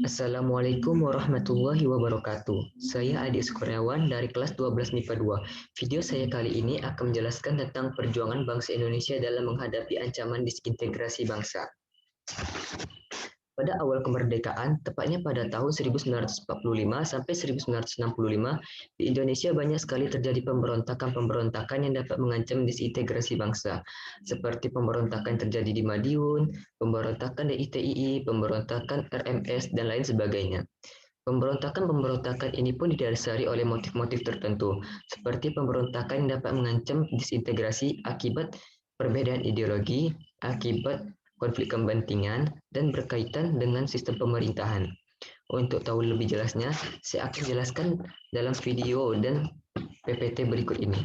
Assalamualaikum warahmatullahi wabarakatuh. Saya Adi Kurniawan dari kelas 12 MIPA 2. Video saya kali ini akan menjelaskan tentang perjuangan bangsa Indonesia dalam menghadapi ancaman disintegrasi bangsa. Pada awal kemerdekaan, tepatnya pada tahun 1945 sampai 1965, di Indonesia banyak sekali terjadi pemberontakan-pemberontakan yang dapat mengancam disintegrasi bangsa, seperti pemberontakan terjadi di Madiun, pemberontakan DITII, pemberontakan RMS, dan lain sebagainya. Pemberontakan-pemberontakan ini pun didasari oleh motif-motif tertentu, seperti pemberontakan yang dapat mengancam disintegrasi akibat perbedaan ideologi, akibat konflik kepentingan, dan berkaitan dengan sistem pemerintahan. Untuk tahu lebih jelasnya, saya akan jelaskan dalam video dan PPT berikut ini.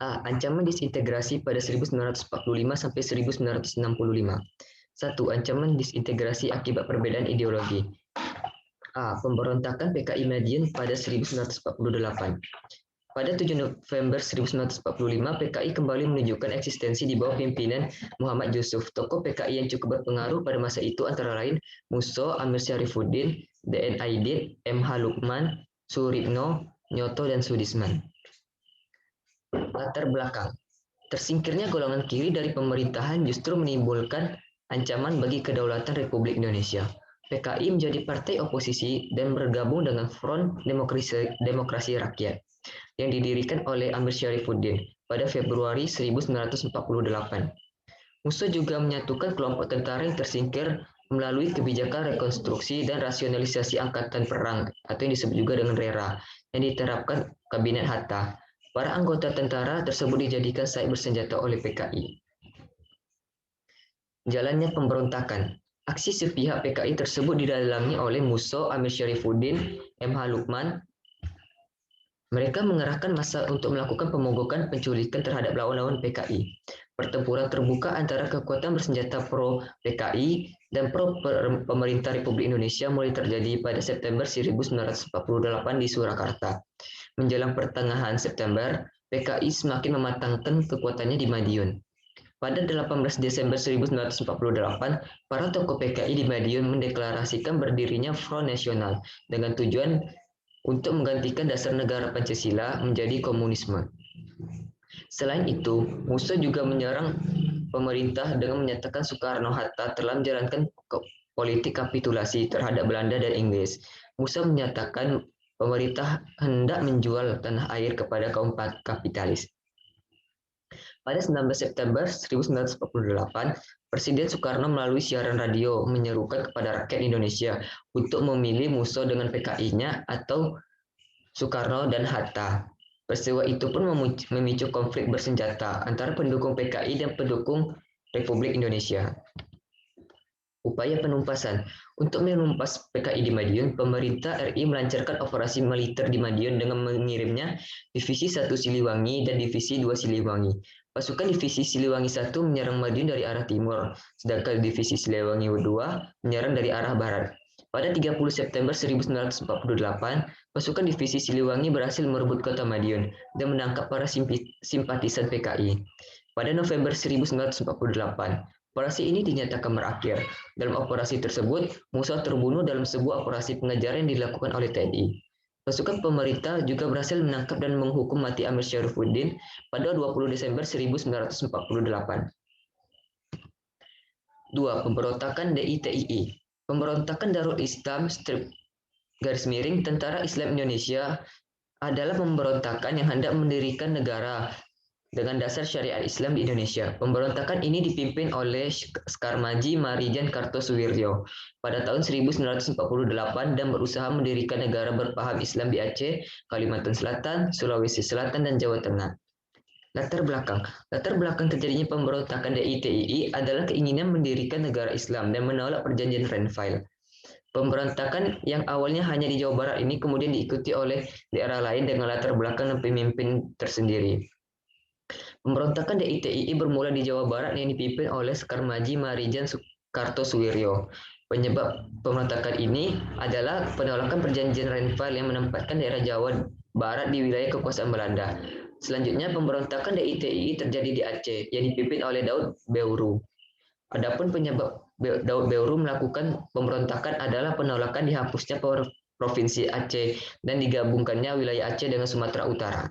Ancaman disintegrasi pada 1945 sampai 1965. 1. Ancaman disintegrasi akibat perbedaan ideologi. Pemberontakan PKI Madiun pada 1948. Pada 7 November 1945, PKI kembali menunjukkan eksistensi di bawah pimpinan Muhammad Yusuf. Tokoh PKI yang cukup berpengaruh pada masa itu antara lain Musso, Amir Syarifuddin, DN Aidit, MH Lukman, Suripno, Nyoto, dan Sudisman. Latar belakang. Tersingkirnya golongan kiri dari pemerintahan justru menimbulkan ancaman bagi kedaulatan Republik Indonesia. PKI menjadi partai oposisi dan bergabung dengan Front Demokrasi Rakyat yang didirikan oleh Amir Syarifuddin pada Februari 1948. Musso juga menyatukan kelompok tentara yang tersingkir melalui kebijakan rekonstruksi dan rasionalisasi angkatan perang atau yang disebut juga dengan RERA yang diterapkan Kabinet Hatta. Para anggota tentara tersebut dijadikan sayap bersenjata oleh PKI. Jalannya pemberontakan. Aksi sepihak PKI tersebut didalangi oleh Musso, Amir Syarifuddin, MH Lukman. Mereka mengerahkan massa untuk melakukan pemogokan penculikan terhadap lawan-lawan PKI. Pertempuran terbuka antara kekuatan bersenjata pro PKI dan pro pemerintah Republik Indonesia mulai terjadi pada September 1948 di Surakarta. Menjelang pertengahan September, PKI semakin mematangkan kekuatannya di Madiun. Pada 18 Desember 1948, para tokoh PKI di Madiun mendeklarasikan berdirinya Front Nasional dengan tujuan untuk menggantikan dasar negara Pancasila menjadi komunisme. Selain itu, Musso juga menyerang pemerintah dengan menyatakan Soekarno-Hatta telah menjalankan politik kapitulasi terhadap Belanda dan Inggris. Musso menyatakan pemerintah hendak menjual tanah air kepada kaum kapitalis. Pada 19 September 1948, Presiden Soekarno melalui siaran radio menyerukan kepada rakyat Indonesia untuk memilih Musso dengan PKI-nya atau Soekarno dan Hatta. Peristiwa itu pun memicu konflik bersenjata antara pendukung PKI dan pendukung Republik Indonesia. Upaya penumpasan. Untuk menumpas PKI di Madiun, pemerintah RI melancarkan operasi militer di Madiun dengan mengirimnya Divisi 1 Siliwangi dan Divisi 2 Siliwangi. Pasukan Divisi Siliwangi 1 menyerang Madiun dari arah timur, sedangkan Divisi Siliwangi 2 menyerang dari arah barat. Pada 30 September 1948, pasukan Divisi Siliwangi berhasil merebut kota Madiun dan menangkap para simpatisan PKI. Pada November 1948, operasi ini dinyatakan berakhir. Dalam operasi tersebut, Musso terbunuh dalam sebuah operasi pengejaran yang dilakukan oleh TNI. Pasukan pemerintah juga berhasil menangkap dan menghukum mati Amir Syarifuddin pada 20 Desember 1948. 2. Pemberontakan DITII. Pemberontakan Darul Islam Tentara Islam Indonesia adalah pemberontakan yang hendak mendirikan negara dengan dasar syariat Islam di Indonesia. Pemberontakan ini dipimpin oleh Skarmaji Marijan Kartosuwiryo pada tahun 1948 dan berusaha mendirikan negara berpaham Islam di Aceh, Kalimantan Selatan, Sulawesi Selatan, dan Jawa Tengah. Latar belakang terjadinya pemberontakan DITII adalah keinginan mendirikan negara Islam dan menolak perjanjian Renville. Pemberontakan yang awalnya hanya di Jawa Barat ini kemudian diikuti oleh daerah lain dengan latar belakang dan pemimpin tersendiri. Pemberontakan DITII bermula di Jawa Barat yang dipimpin oleh Skarmaji Marijan Kartosuwiryo. Penyebab pemberontakan ini adalah penolakan perjanjian Renville yang menempatkan daerah Jawa Barat di wilayah kekuasaan Belanda. Selanjutnya, pemberontakan DITII terjadi di Aceh yang dipimpin oleh Daud Beuru. Adapun penyebab Daud Beuru melakukan pemberontakan adalah penolakan dihapusnya Provinsi Aceh dan digabungkannya wilayah Aceh dengan Sumatera Utara.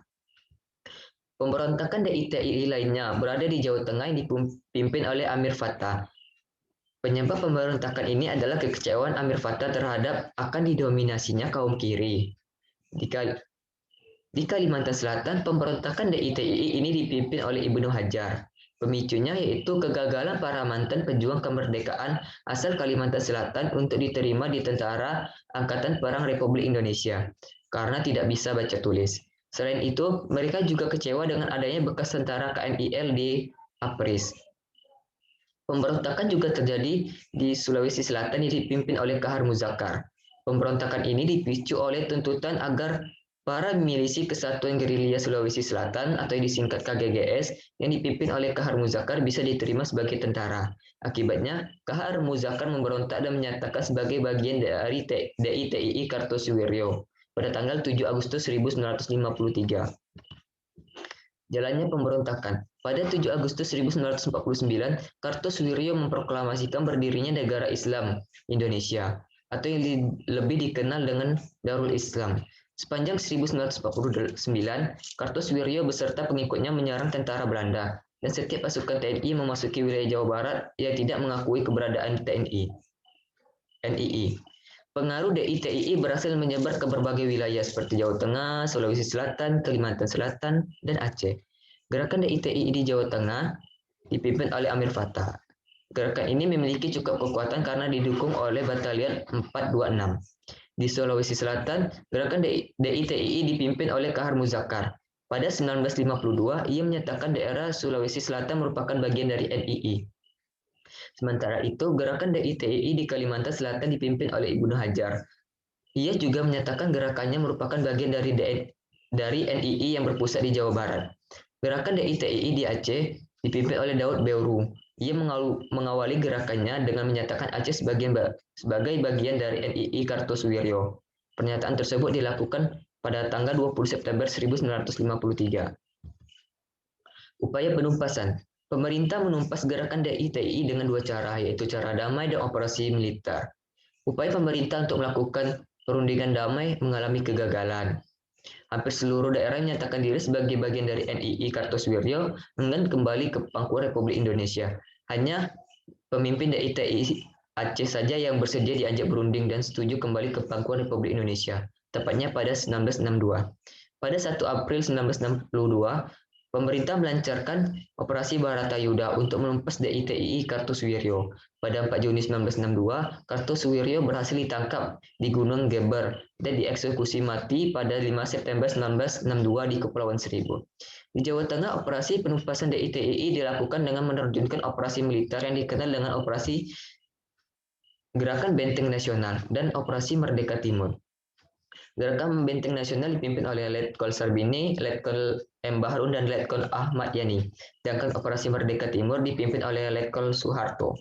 Pemberontakan DITII lainnya berada di Jawa Tengah yang dipimpin oleh Amir Fattah. Penyebab pemberontakan ini adalah kekecewaan Amir Fattah terhadap akan didominasinya kaum kiri. Di Kalimantan Selatan, pemberontakan DITII ini dipimpin oleh Ibnu Hajar. Pemicunya yaitu kegagalan para mantan pejuang kemerdekaan asal Kalimantan Selatan untuk diterima di Tentara Angkatan Perang Republik Indonesia karena tidak bisa baca tulis. Selain itu, mereka juga kecewa dengan adanya bekas tentara KMIL di Apris. Pemberontakan juga terjadi di Sulawesi Selatan yang dipimpin oleh Kahar Muzakar. Pemberontakan ini dipicu oleh tuntutan agar para milisi Kesatuan Gerilya Sulawesi Selatan atau yang disingkat KGGS yang dipimpin oleh Kahar Muzakar bisa diterima sebagai tentara. Akibatnya, Kahar Muzakar memberontak dan menyatakan sebagai bagian dari DITII Kartosuwiryo pada tanggal 7 Agustus 1953. Jalannya pemberontakan. Pada 7 Agustus 1949, Kartosuwiryo memproklamasikan berdirinya Negara Islam Indonesia atau yang lebih dikenal dengan Darul Islam. Sepanjang 1949, Kartosuwiryo beserta pengikutnya menyerang tentara Belanda dan setiap pasukan TNI memasuki wilayah Jawa Barat yang tidak mengakui keberadaan NII. Pengaruh DITII berhasil menyebar ke berbagai wilayah seperti Jawa Tengah, Sulawesi Selatan, Kalimantan Selatan, dan Aceh. Gerakan DITII di Jawa Tengah dipimpin oleh Amir Fattah. Gerakan ini memiliki cukup kekuatan karena didukung oleh Batalion 426. Di Sulawesi Selatan, gerakan DITII dipimpin oleh Kahar Muzakar. Pada 1952, ia menyatakan daerah Sulawesi Selatan merupakan bagian dari NII. Sementara itu, gerakan DITII di Kalimantan Selatan dipimpin oleh Ibnu Hajar. Ia juga menyatakan gerakannya merupakan bagian dari NII yang berpusat di Jawa Barat. Gerakan DITII di Aceh dipimpin oleh Daud Beuru. Ia mengawali gerakannya dengan menyatakan Aceh sebagai bagian dari NII Kartosuwiryo. Pernyataan tersebut dilakukan pada tanggal 20 September 1953. Upaya penumpasan. Pemerintah menumpas gerakan DITII dengan dua cara, yaitu cara damai dan operasi militer. Upaya pemerintah untuk melakukan perundingan damai mengalami kegagalan. Hampir seluruh daerah menyatakan diri sebagai bagian dari NII Kartosuwiryo enggan kembali ke pangkuan Republik Indonesia. Hanya pemimpin DITII Aceh saja yang bersedia diajak berunding dan setuju kembali ke pangkuan Republik Indonesia, tepatnya pada 1962. Pada 1 April 1962, pemerintah melancarkan Operasi Baratayuda untuk menumpas DITII Kartosuwiryo. Pada 4 Juni 1962, Kartosuwiryo berhasil ditangkap di Gunung Geber dan dieksekusi mati pada 5 September 1962 di Kepulauan Seribu. Di Jawa Tengah, operasi penumpasan DITII dilakukan dengan menerjunkan operasi militer yang dikenal dengan Operasi Gerakan Benteng Nasional dan Operasi Merdeka Timur. Gerakan Benteng Nasional dipimpin oleh Letkol Sarbini, Letkol M. Bahrun, dan Letkol Ahmad Yani. Sedangkan Operasi Merdeka Timur dipimpin oleh Letkol Soeharto.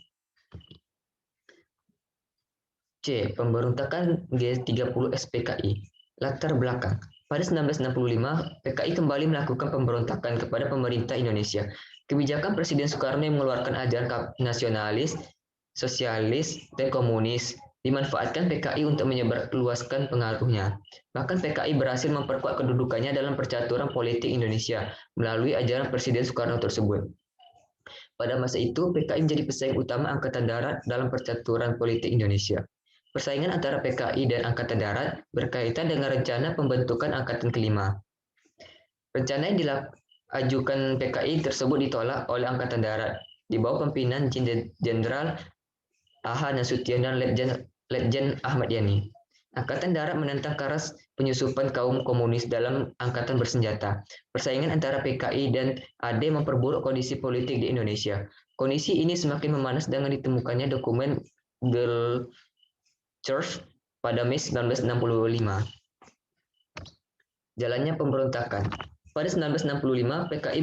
C. Pemberontakan G30 SPKI. Latar belakang. Pada 1965, PKI kembali melakukan pemberontakan kepada pemerintah Indonesia. Kebijakan Presiden Soekarno yang mengeluarkan ajaran nasionalis, sosialis, dan komunis dimanfaatkan PKI untuk menyebarluaskan pengaruhnya. Bahkan PKI berhasil memperkuat kedudukannya dalam percaturan politik Indonesia melalui ajaran Presiden Soekarno tersebut. Pada masa itu, PKI menjadi pesaing utama Angkatan Darat dalam percaturan politik Indonesia. Persaingan antara PKI dan Angkatan Darat berkaitan dengan rencana pembentukan Angkatan Kelima. Rencana yang diajukan PKI tersebut ditolak oleh Angkatan Darat di bawah pimpinan Jenderal A.H. Nasution dan Letjen Ahmad Yani. Angkatan Darat menentang keras penyusupan kaum komunis dalam angkatan bersenjata. Persaingan antara PKI dan AD memperburuk kondisi politik di Indonesia. Kondisi ini semakin memanas dengan ditemukannya dokumen Church pada Mei 1965. Jalannya pemberontakan. Pada 1965, PKI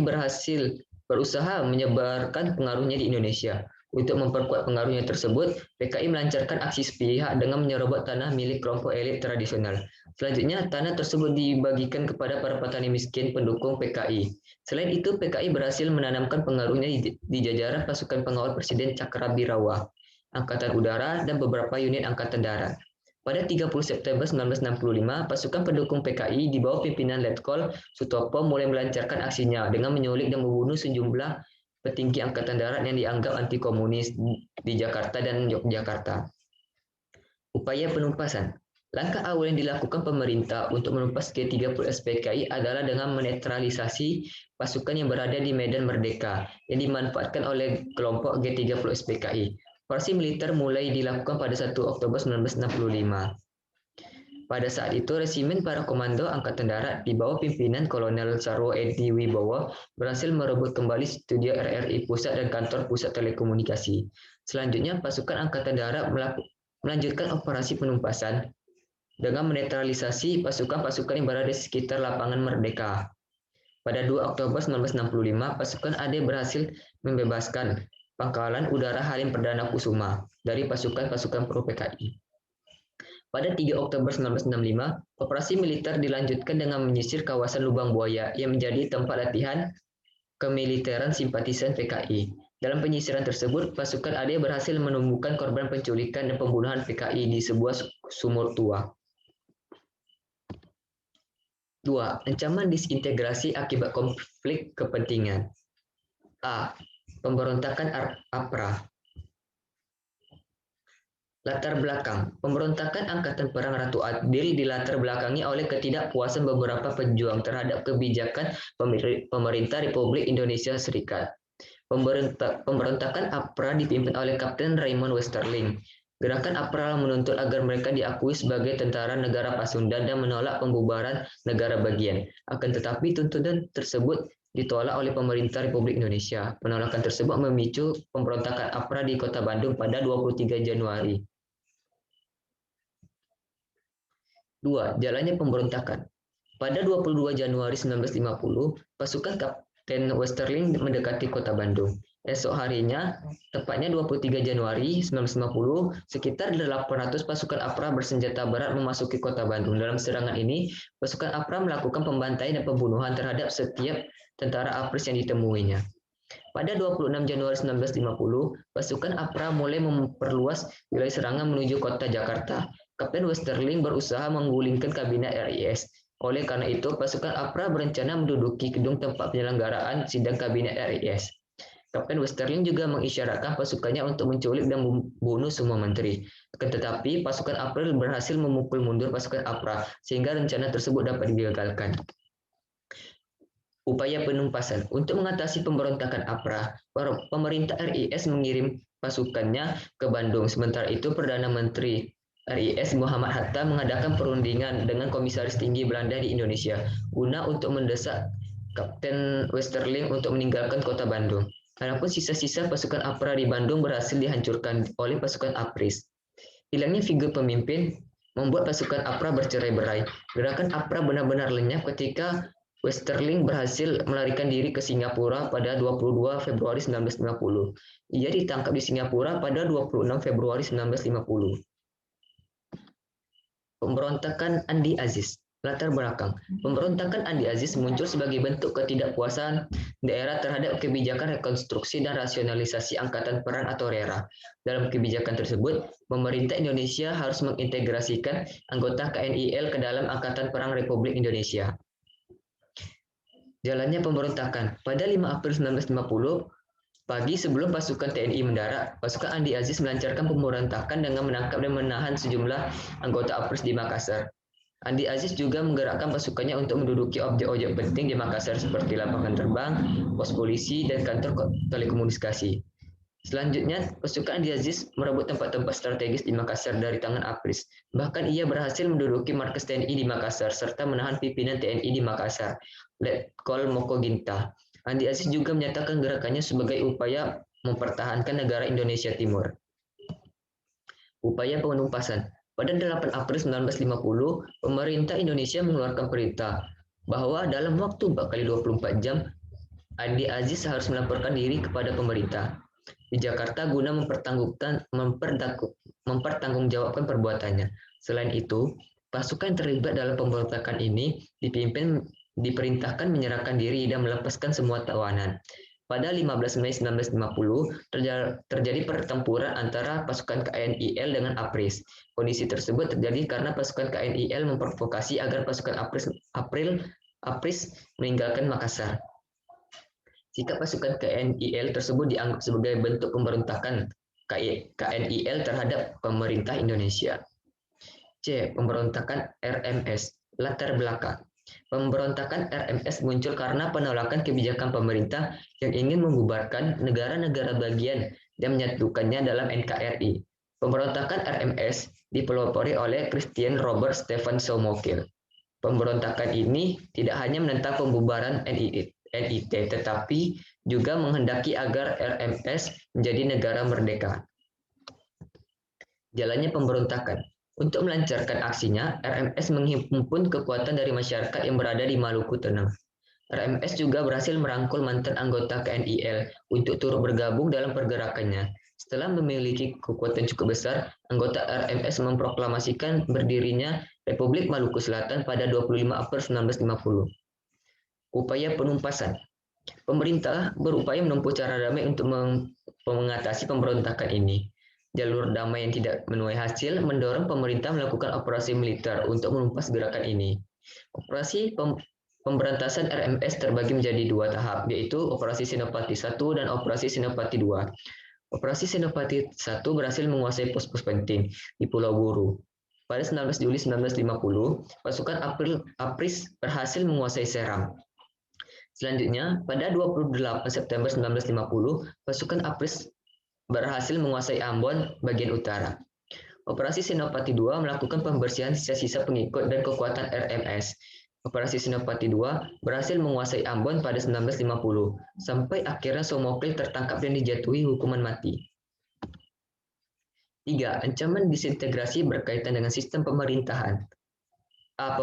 berusaha menyebarkan pengaruhnya di Indonesia. Untuk memperkuat pengaruhnya tersebut, PKI melancarkan aksi sepihak dengan menyerobot tanah milik kelompok elit tradisional. Selanjutnya, tanah tersebut dibagikan kepada para petani miskin pendukung PKI. Selain itu, PKI berhasil menanamkan pengaruhnya di jajaran pasukan pengawal Presiden Cakrabirawa, Angkatan Udara, dan beberapa unit Angkatan Darat. Pada 30 September 1965, pasukan pendukung PKI di bawah pimpinan Letkol Sutopo mulai melancarkan aksinya dengan menyulik dan membunuh sejumlah petinggi Angkatan Darat yang dianggap anti komunis di Jakarta dan Yogyakarta. Upaya penumpasan. Langkah awal yang dilakukan pemerintah untuk menumpas G30 SPKI adalah dengan menetralisasi pasukan yang berada di Medan Merdeka yang dimanfaatkan oleh kelompok G30 SPKI. Operasi militer mulai dilakukan pada 1 Oktober 1965. Pada saat itu, resimen para komando Angkatan Darat di bawah pimpinan Kolonel Sarwo Edi Wibowo berhasil merebut kembali studio RRI Pusat dan kantor pusat telekomunikasi. Selanjutnya, pasukan Angkatan Darat melanjutkan operasi penumpasan dengan menetralisasi pasukan-pasukan yang berada di sekitar lapangan Merdeka. Pada 2 Oktober 1965, pasukan AD berhasil membebaskan Pangkalan Udara Halim Perdana Kusuma dari pasukan-pasukan pro-PKI. Pada 3 Oktober 1965, operasi militer dilanjutkan dengan menyisir kawasan Lubang Buaya yang menjadi tempat latihan kemiliteran simpatisan PKI. Dalam penyisiran tersebut, pasukan AD berhasil menemukan korban penculikan dan pembunuhan PKI di sebuah sumur tua. 2. Ancaman disintegrasi akibat konflik kepentingan. A. Pemberontakan APRA. Latar belakang. Pemberontakan Angkatan Perang Ratu Adil dilatar belakangi oleh ketidakpuasan beberapa pejuang terhadap kebijakan pemerintah Republik Indonesia Serikat. Pemberontakan APRA dipimpin oleh Kapten Raymond Westerling. Gerakan APRA menuntut agar mereka diakui sebagai tentara negara Pasundan dan menolak pembubaran negara bagian. Akan tetapi tuntutan tersebut ditolak oleh pemerintah Republik Indonesia. Penolakan tersebut memicu pemberontakan APRA di Kota Bandung pada 23 Januari. 2. Jalannya pemberontakan. Pada 22 Januari 1950, pasukan Kapten Westerling mendekati Kota Bandung. Esok harinya, tepatnya 23 Januari 1950, sekitar 800 pasukan APRA bersenjata berat memasuki Kota Bandung. Dalam serangan ini, pasukan APRA melakukan pembantaian dan pembunuhan terhadap setiap tentara APRIS yang ditemuinya. Pada 26 Januari 1950, pasukan APRA mulai memperluas wilayah serangan menuju kota Jakarta. Kapten Westerling berusaha menggulingkan kabinet RIS. Oleh karena itu, pasukan APRA berencana menduduki gedung tempat penyelenggaraan sidang kabinet RIS. Kapten Westerling juga mengisyaratkan pasukannya untuk menculik dan membunuh semua menteri. Akan tetapi, pasukan APRA berhasil memukul mundur pasukan APRA, sehingga rencana tersebut dapat digagalkan. Upaya penumpasan. Untuk mengatasi pemberontakan APRA, pemerintah RIS mengirim pasukannya ke Bandung. Sementara itu, Perdana Menteri RIS Muhammad Hatta mengadakan perundingan dengan Komisaris Tinggi Belanda di Indonesia guna untuk mendesak Kapten Westerling untuk meninggalkan kota Bandung. Adapun sisa-sisa pasukan APRA di Bandung berhasil dihancurkan oleh pasukan APRIS. Hilangnya figur pemimpin membuat pasukan APRA bercerai-berai. Gerakan APRA benar-benar lenyap ketika Westerling berhasil melarikan diri ke Singapura pada 22 Februari 1950. Ia ditangkap di Singapura pada 26 Februari 1950. Pemberontakan Andi Aziz. Latar belakang. Pemberontakan Andi Aziz muncul sebagai bentuk ketidakpuasan daerah terhadap kebijakan rekonstruksi dan rasionalisasi Angkatan Perang atau RERA. Dalam kebijakan tersebut, pemerintah Indonesia harus mengintegrasikan anggota KNIL ke dalam Angkatan Perang Republik Indonesia. Jalannya pemberontakan. Pada 5 April 1950, pagi sebelum pasukan TNI mendarat, pasukan Andi Aziz melancarkan pemberontakan dengan menangkap dan menahan sejumlah anggota APRIS di Makassar. Andi Aziz juga menggerakkan pasukannya untuk menduduki objek-objek penting di Makassar seperti lapangan terbang, pos polisi, dan kantor telekomunikasi. Selanjutnya, pasukan Andi Aziz merebut tempat-tempat strategis di Makassar dari tangan APRIS. Bahkan ia berhasil menduduki markas TNI di Makassar serta menahan pimpinan TNI di Makassar, Letkol Moko Ginta. Andi Aziz juga menyatakan gerakannya sebagai upaya mempertahankan negara Indonesia Timur. Upaya penumpasan. Pada 8 April 1950, pemerintah Indonesia mengeluarkan perintah bahwa dalam waktu 4 kali 24 jam, Andi Aziz harus melaporkan diri kepada pemerintah. di Jakarta guna mempertanggungjawabkan perbuatannya. Selain itu, pasukan yang terlibat dalam pemberontakan ini diperintahkan menyerahkan diri dan melepaskan semua tawanan. Pada 15 Mei 1950, terjadi pertempuran antara pasukan KNIL dengan APRIS. Kondisi tersebut terjadi karena pasukan KNIL memprovokasi agar pasukan APRIS meninggalkan Makassar. Sikap pasukan KNIL tersebut dianggap sebagai bentuk pemberontakan KNIL terhadap pemerintah Indonesia. C. Pemberontakan RMS. Latar belakang. Pemberontakan RMS muncul karena penolakan kebijakan pemerintah yang ingin membubarkan negara-negara bagian dan menyatukannya dalam NKRI. Pemberontakan RMS dipelopori oleh Christian Robert Stephen Somokel. Pemberontakan ini tidak hanya menentang pembubaran NIT, tetapi juga menghendaki agar RMS menjadi negara merdeka. Jalannya pemberontakan. Untuk melancarkan aksinya, RMS menghimpun kekuatan dari masyarakat yang berada di Maluku Tengah. RMS juga berhasil merangkul mantan anggota KNIL untuk turut bergabung dalam pergerakannya. Setelah memiliki kekuatan cukup besar, anggota RMS memproklamasikan berdirinya Republik Maluku Selatan pada 25 April 1950. Upaya penumpasan. Pemerintah berupaya menempuh cara damai untuk mengatasi pemberontakan ini. Jalur damai yang tidak menuai hasil mendorong pemerintah melakukan operasi militer untuk menumpas gerakan ini. Operasi pemberantasan RMS terbagi menjadi dua tahap, yaitu Operasi Senopati I dan Operasi Senopati II. Operasi Senopati I berhasil menguasai pos-pos penting di Pulau Buru. Pada 19 Juli 1950, pasukan APRIS berhasil menguasai Seram. Selanjutnya, pada 28 September 1950, pasukan APRIS berhasil menguasai Ambon bagian utara. Operasi Senopati II melakukan pembersihan sisa-sisa pengikut dan kekuatan RMS. Operasi Senopati II berhasil menguasai Ambon pada 1950, sampai akhirnya Somokel tertangkap dan dijatuhi hukuman mati. 3. Ancaman disintegrasi berkaitan dengan sistem pemerintahan. A.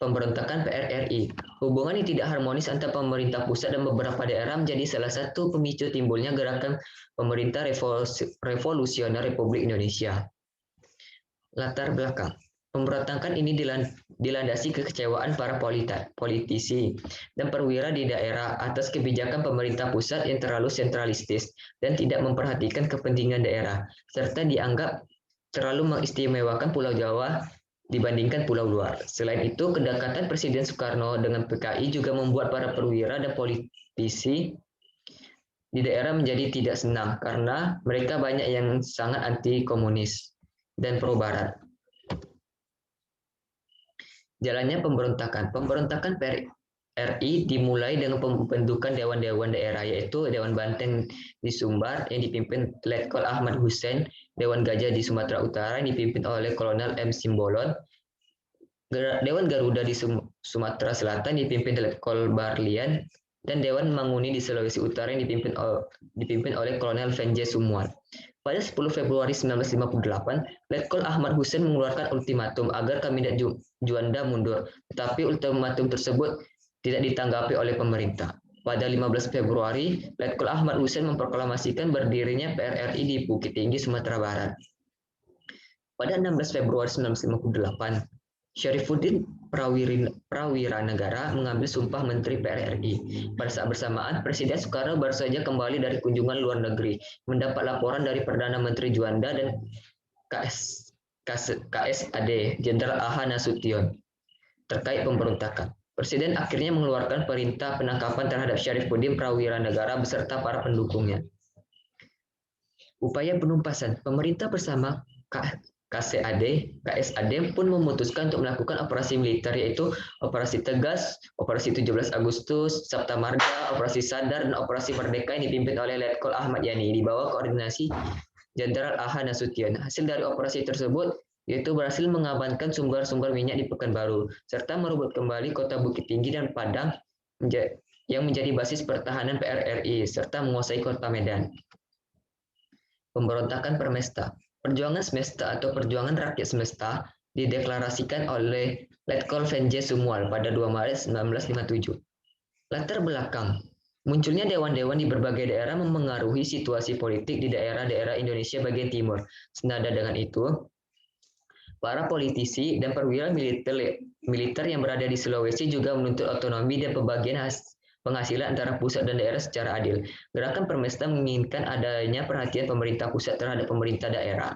Pemberontakan PRRI. Hubungan yang tidak harmonis antara pemerintah pusat dan beberapa daerah menjadi salah satu pemicu timbulnya gerakan pemerintah revolusioner Republik Indonesia. Latar belakang. Pemberontakan ini dilandasi kekecewaan para politisi dan perwira di daerah atas kebijakan pemerintah pusat yang terlalu sentralistis dan tidak memperhatikan kepentingan daerah, serta dianggap terlalu mengistimewakan Pulau Jawa dibandingkan pulau luar. Selain itu, kedekatan Presiden Soekarno dengan PKI juga membuat para perwira dan politisi di daerah menjadi tidak senang karena mereka banyak yang sangat anti komunis dan pro barat. Jalannya pemberontakan. Pemberontakan PRRI dimulai dengan pembentukan dewan-dewan daerah, yaitu Dewan Banteng di Sumbar yang dipimpin Letkol Ahmad Hussein, Dewan Gajah di Sumatera Utara yang dipimpin oleh Kolonel M. Simbolon, Dewan Garuda di Sumatera Selatan dipimpin Letkol Barlian, dan Dewan Manguni di Sulawesi Utara yang dipimpin oleh Kolonel Venje Sumual. Pada 10 Februari 1958, Letkol Ahmad Hussein mengeluarkan ultimatum agar Kabinet Juanda mundur, tetapi ultimatum tersebut tidak ditanggapi oleh pemerintah. Pada 15 Februari, Letkol Ahmad Hussein memproklamasikan berdirinya PRRI di Bukit Tinggi, Sumatera Barat. Pada 16 Februari 1958, Syarifuddin Prawiranegara mengambil sumpah Menteri PRRI. Pada saat bersamaan, Presiden Soekarno baru saja kembali dari kunjungan luar negeri, mendapat laporan dari Perdana Menteri Juanda dan KSAD Jenderal A.H. Nasution terkait pemberontakan. Presiden akhirnya mengeluarkan perintah penangkapan terhadap Syarifuddin Prawiranegara beserta para pendukungnya. Upaya penumpasan. Pemerintah bersama KSAD pun memutuskan untuk melakukan operasi militer, yaitu Operasi Tegas, Operasi 17 Agustus, Sabta Marga, Operasi Sadar, dan Operasi Merdeka yang dipimpin oleh Letkol Ahmad Yani di bawah koordinasi Jenderal A.H. Nasution. Hasil dari operasi tersebut yaitu berhasil mengamankan sumber-sumber minyak di Pekanbaru, serta merebut kembali kota Bukit Tinggi dan Padang yang menjadi basis pertahanan PRRI, serta menguasai kota Medan. Pemberontakan Permesta. Perjuangan Semesta atau Perjuangan Rakyat Semesta dideklarasikan oleh Letkol Venje Sumual pada 2 Maret 1957. Latar belakang. Munculnya dewan-dewan di berbagai daerah memengaruhi situasi politik di daerah-daerah Indonesia bagian timur. Senada dengan itu, para politisi dan perwira militer yang berada di Sulawesi juga menuntut otonomi dan pembagian penghasilan antara pusat dan daerah secara adil. Gerakan Permesta menginginkan adanya perhatian pemerintah pusat terhadap pemerintah daerah.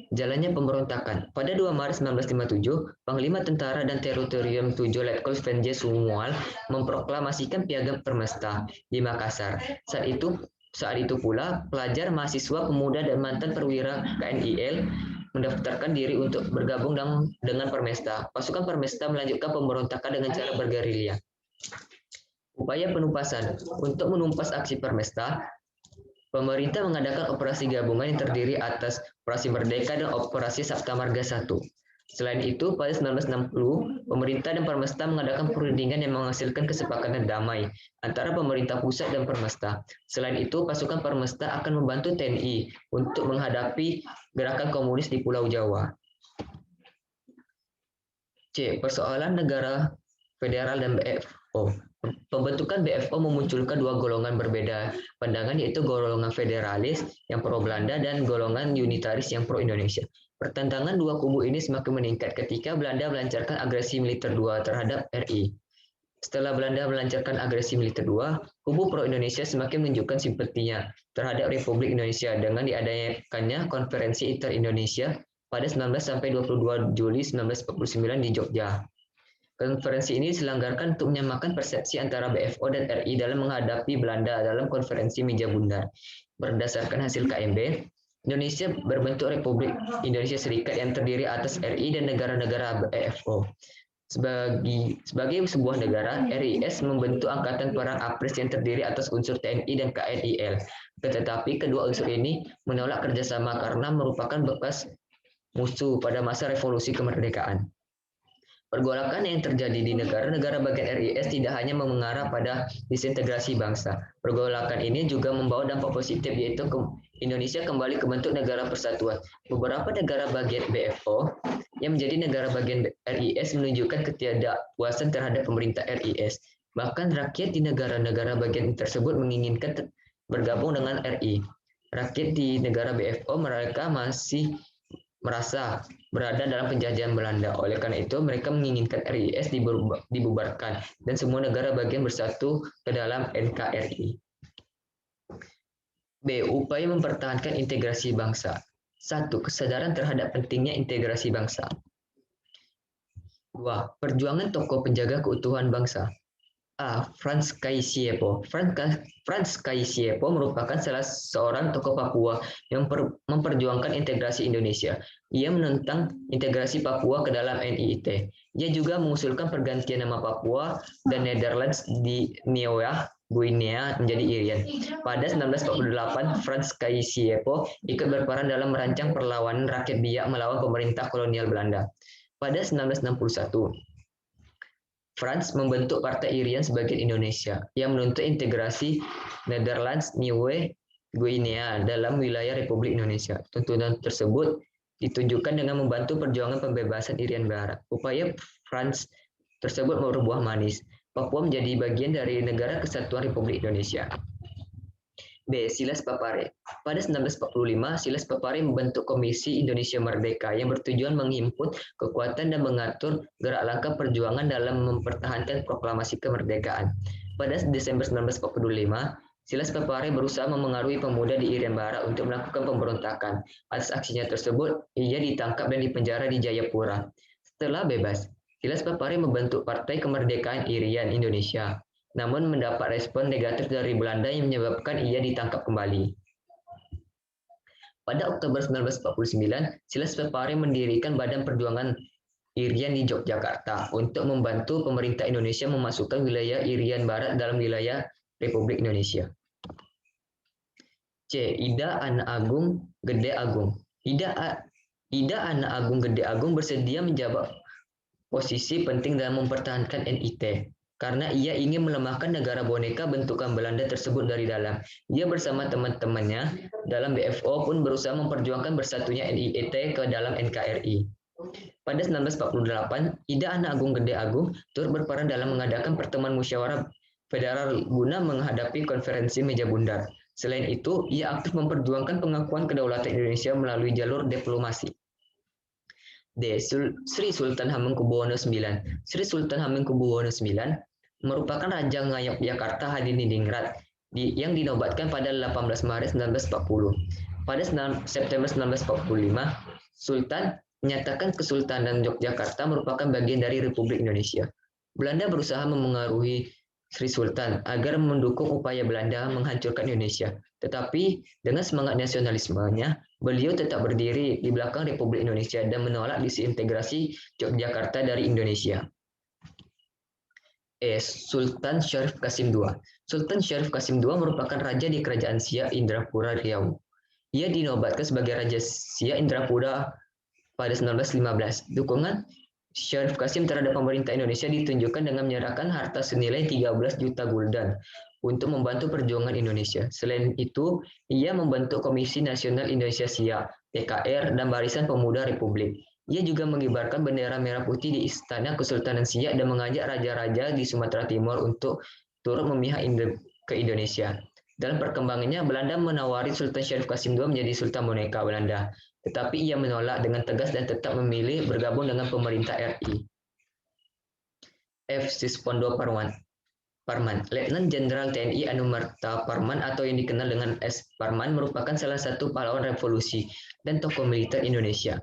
Jalannya pemberontakan. Pada 2 Maret 1957, Panglima Tentara dan Teritorium 7 Letkol Venje Sumual memproklamasikan Piagam Permesta di Makassar. Saat itu pula, pelajar, mahasiswa, pemuda, dan mantan perwira KNIL mendaftarkan diri untuk bergabung dengan Permesta. Pasukan Permesta melanjutkan pemberontakan dengan cara bergerilya. Upaya penumpasan. Untuk menumpas aksi Permesta, pemerintah mengadakan operasi gabungan yang terdiri atas Operasi Merdeka dan Operasi Sabta Marga 1. Selain itu, pada 1960, pemerintah dan Permesta mengadakan perundingan yang menghasilkan kesepakatan damai antara pemerintah pusat dan Permesta. Selain itu, pasukan Permesta akan membantu TNI untuk menghadapi gerakan komunis di Pulau Jawa. C. Persoalan negara federal dan BFO. Pembentukan BFO memunculkan dua golongan berbeda pandangan, yaitu golongan federalis yang pro Belanda dan golongan unitaris yang pro Indonesia. Pertentangan dua kubu ini semakin meningkat ketika Belanda melancarkan agresi militer II terhadap RI. Setelah Belanda melancarkan agresi militer II, kubu pro Indonesia semakin menunjukkan simpatinya terhadap Republik Indonesia dengan diadakannya Konferensi Inter-Indonesia pada 19 sampai 22 Juli 1949 di Jogja. Konferensi ini diselenggarakan untuk menyamakan persepsi antara BFO dan RI dalam menghadapi Belanda dalam konferensi meja bundar. Berdasarkan hasil KMB, Indonesia berbentuk Republik Indonesia Serikat yang terdiri atas RI dan negara-negara BFO. Sebagai sebuah negara, RIS membentuk Angkatan Perang APRIS yang terdiri atas unsur TNI dan KNIL. Tetapi kedua unsur ini menolak kerjasama karena merupakan bekas musuh pada masa revolusi kemerdekaan. Pergolakan yang terjadi di negara-negara bagian RIS tidak hanya mengarah pada disintegrasi bangsa. Pergolakan ini juga membawa dampak positif, yaitu Indonesia kembali ke bentuk negara persatuan. Beberapa negara bagian BFO yang menjadi negara bagian RIS menunjukkan ketidakpuasan terhadap pemerintah RIS. Bahkan rakyat di negara-negara bagian tersebut menginginkan bergabung dengan RI. Rakyat di negara BFO mereka masih merasa berada dalam penjajahan Belanda. Oleh karena itu, mereka menginginkan RIS dibubarkan dan semua negara bagian bersatu ke dalam NKRI. B. Upaya mempertahankan integrasi bangsa. 1. Kesadaran terhadap pentingnya integrasi bangsa. 2. Perjuangan tokoh penjaga keutuhan bangsa. A. Frans Kaisiepo. Frans Kaisiepo merupakan salah seorang tokoh Papua yang memperjuangkan integrasi Indonesia. Ia menentang integrasi Papua ke dalam NIIT. Ia juga mengusulkan pergantian nama Papua dan Netherlands di Niue Guinea menjadi Irian. Pada 1948, Frans Kaisiepo ikut berperan dalam merancang perlawanan rakyat Biak melawan pemerintah kolonial Belanda. Pada 1961, Frans membentuk Partai Irian sebagian Indonesia yang menuntut integrasi Netherlands Niue Guinea dalam wilayah Republik Indonesia. Tuntutan tersebut ditunjukkan dengan membantu perjuangan pembebasan Irian Barat. Upaya Frans tersebut berbuah manis. Papua menjadi bagian dari Negara Kesatuan Republik Indonesia. B. Silas Papare. Pada 1945, Silas Papare membentuk Komisi Indonesia Merdeka yang bertujuan menghimpun kekuatan dan mengatur gerak langkah perjuangan dalam mempertahankan proklamasi kemerdekaan. Pada Desember 1945, Silas Papare berusaha memengaruhi pemuda di Irian Barat untuk melakukan pemberontakan. Atas aksinya tersebut, ia ditangkap dan dipenjara di Jayapura. Setelah bebas, Silas Papare membentuk Partai Kemerdekaan Irian Indonesia, namun mendapat respon negatif dari Belanda yang menyebabkan ia ditangkap kembali. Pada Oktober 1949, Silas Papare mendirikan Badan Perjuangan Irian di Yogyakarta untuk membantu pemerintah Indonesia memasukkan wilayah Irian Barat dalam wilayah Republik Indonesia. C. Ida Ana Agung Gede Agung. Ida Ana Agung Gede Agung bersedia menjabat posisi penting dalam mempertahankan NIT. Karena ia ingin melemahkan negara boneka bentukan Belanda tersebut dari dalam. Ia bersama teman-temannya dalam BFO pun berusaha memperjuangkan bersatunya NIIT ke dalam NKRI. Pada 1948, Ida Ana Agung Gede Agung turut berperan dalam mengadakan pertemuan musyawarah federal guna menghadapi konferensi meja bundar. Selain itu, ia aktif memperjuangkan pengakuan kedaulatan Indonesia melalui jalur diplomasi. D. Sri Sultan Hamengkubuwono IX. Sri Sultan Hamengkubuwono IX merupakan Raja Ngayogyakarta Hadiningrat yang dinobatkan pada 18 Maret 1940. Pada September 1945, Sultan menyatakan Kesultanan Yogyakarta merupakan bagian dari Republik Indonesia. Belanda berusaha memengaruhi Sri Sultan agar mendukung upaya Belanda menghancurkan Indonesia. Tetapi dengan semangat nasionalismenya, beliau tetap berdiri di belakang Republik Indonesia dan menolak disintegrasi Yogyakarta dari Indonesia. Sultan Syarif Qasim II. Sultan Syarif Qasim II merupakan raja di Kerajaan Siak Indrapura Riau. Ia dinobatkan sebagai Raja Siak Indrapura pada 1915. Dukungan Syarif Qasim terhadap pemerintah Indonesia ditunjukkan dengan menyerahkan harta senilai 13 juta gulden untuk membantu perjuangan Indonesia. Selain itu, ia membentuk Komisi Nasional Indonesia Siak, PKR, dan Barisan Pemuda Republik. Ia juga mengibarkan bendera merah putih di Istana Kesultanan Siak dan mengajak raja-raja di Sumatera Timur untuk turut memihak ke Indonesia. Dalam perkembangannya, Belanda menawari Sultan Syarif Qasim II menjadi Sultan Boneka Belanda. Tetapi ia menolak dengan tegas dan tetap memilih bergabung dengan pemerintah RI. F. Siswondo Parman. Letnan Jenderal TNI Anumerta Parman atau yang dikenal dengan S. Parman merupakan salah satu pahlawan revolusi dan tokoh militer Indonesia.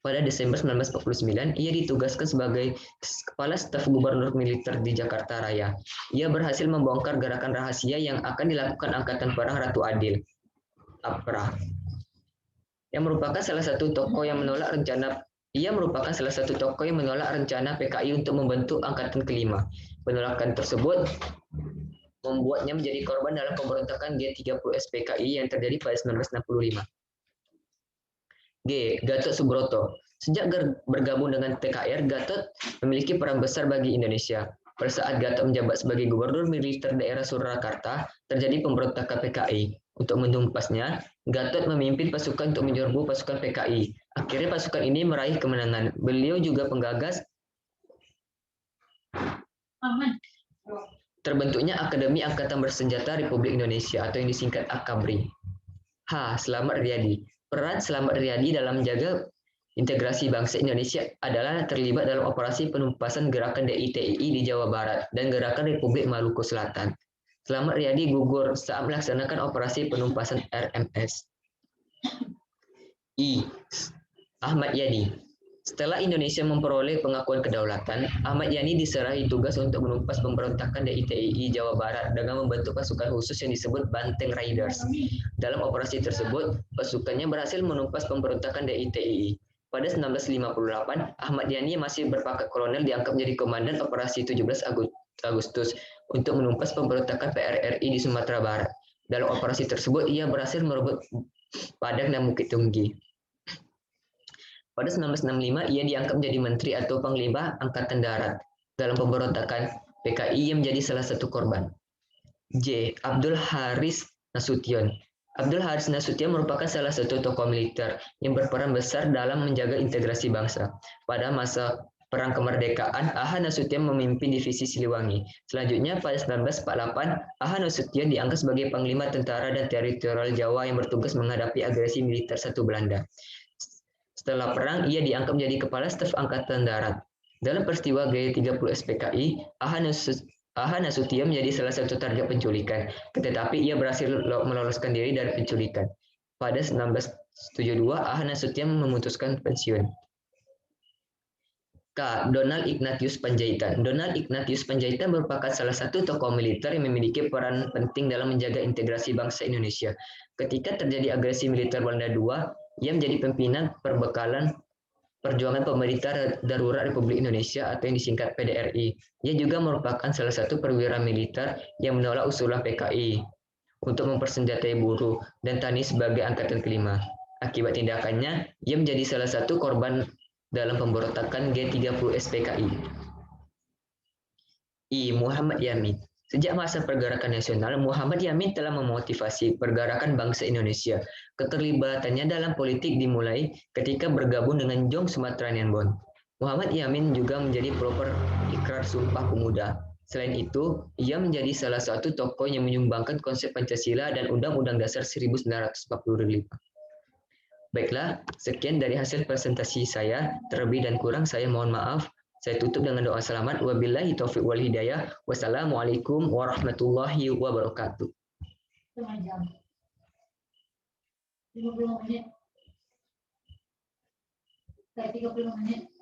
Pada Desember 1949, ia ditugaskan sebagai Kepala Staf Gubernur Militer di Jakarta Raya. Ia berhasil membongkar gerakan rahasia yang akan dilakukan Angkatan Perang Ratu Adil, APRA, yang merupakan salah satu tokoh yang menolak rencana PKI untuk membentuk Angkatan Kelima. Penolakan tersebut membuatnya menjadi korban dalam pemberontakan G30S PKI yang terjadi pada 1965. G. Gatot Subroto. Sejak bergabung dengan TKR, Gatot memiliki peran besar bagi Indonesia. Pada saat Gatot menjabat sebagai Gubernur Militer Daerah Surakarta, terjadi pemberontakan PKI. Untuk menumpasnya, Gatot memimpin pasukan untuk menyerbu pasukan PKI. Akhirnya pasukan ini meraih kemenangan. Beliau juga penggagas terbentuknya Akademi Angkatan Bersenjata Republik Indonesia atau yang disingkat AKABRI. H. Slamet Riyadi. Peran Slamet Riyadi dalam menjaga integrasi bangsa Indonesia adalah terlibat dalam operasi penumpasan gerakan DITII di Jawa Barat dan gerakan Republik Maluku Selatan. Slamet Riyadi gugur saat melaksanakan operasi penumpasan RMS. I. Ahmad Yani. Setelah Indonesia memperoleh pengakuan kedaulatan, Ahmad Yani diserahi tugas untuk menumpas pemberontakan DITII Jawa Barat dengan membentuk pasukan khusus yang disebut Banteng Riders. Dalam operasi tersebut, pasukannya berhasil menumpas pemberontakan DITII. Pada 1958, Ahmad Yani masih berpangkat kolonel diangkat menjadi komandan operasi 17 Agustus untuk menumpas pemberontakan PRRI di Sumatera Barat. Dalam operasi tersebut, ia berhasil merebut Padang dan Bukit Tinggi. Pada 1965, ia diangkat menjadi Menteri atau Panglima Angkatan Darat. Dalam pemberontakan PKI, ia menjadi salah satu korban. J. Abdul Haris Nasution. Abdul Haris Nasution merupakan salah satu tokoh militer yang berperan besar dalam menjaga integrasi bangsa. Pada masa Perang Kemerdekaan, Aha Nasution memimpin divisi Siliwangi. Selanjutnya, pada 1948, Aha Nasution diangkat sebagai Panglima Tentara dan Teritorial Jawa yang bertugas menghadapi agresi militer satu Belanda. Setelah perang, ia diangkat menjadi Kepala Staf Angkatan Darat. Dalam peristiwa G30S PKI, Aha Nasution menjadi salah satu target penculikan, tetapi ia berhasil meloloskan diri dari penculikan. Pada 1972, Aha Nasution memutuskan pensiun. K. Donald Ignatius Panjaitan. Donald Ignatius Panjaitan merupakan salah satu tokoh militer yang memiliki peran penting dalam menjaga integrasi bangsa Indonesia. Ketika terjadi agresi militer Belanda II, ia menjadi pimpinan perbekalan Perjuangan Pemerintah Darurat Republik Indonesia atau yang disingkat PDRI. Ia juga merupakan salah satu perwira militer yang menolak usulan PKI untuk mempersenjatai buruh dan tani sebagai angkatan kelima. Akibat tindakannya, ia menjadi salah satu korban dalam pemberontakan G30S PKI. I. Muhammad Yamin. Sejak masa pergerakan nasional, Muhammad Yamin telah memotivasi pergerakan bangsa Indonesia. Keterlibatannya dalam politik dimulai ketika bergabung dengan Jong Sumatranian Bond. Muhammad Yamin juga menjadi pelopor Ikrar Sumpah Pemuda. Selain itu, ia menjadi salah satu tokoh yang menyumbangkan konsep Pancasila dan Undang-Undang Dasar 1945. Baiklah, sekian dari hasil presentasi saya. Terlebih dan kurang saya mohon maaf. Saya tutup dengan doa selamat. Wabillahi taufiq wal hidayah. Wassalamualaikum warahmatullahi wabarakatuh. 50 menit. 30 menit.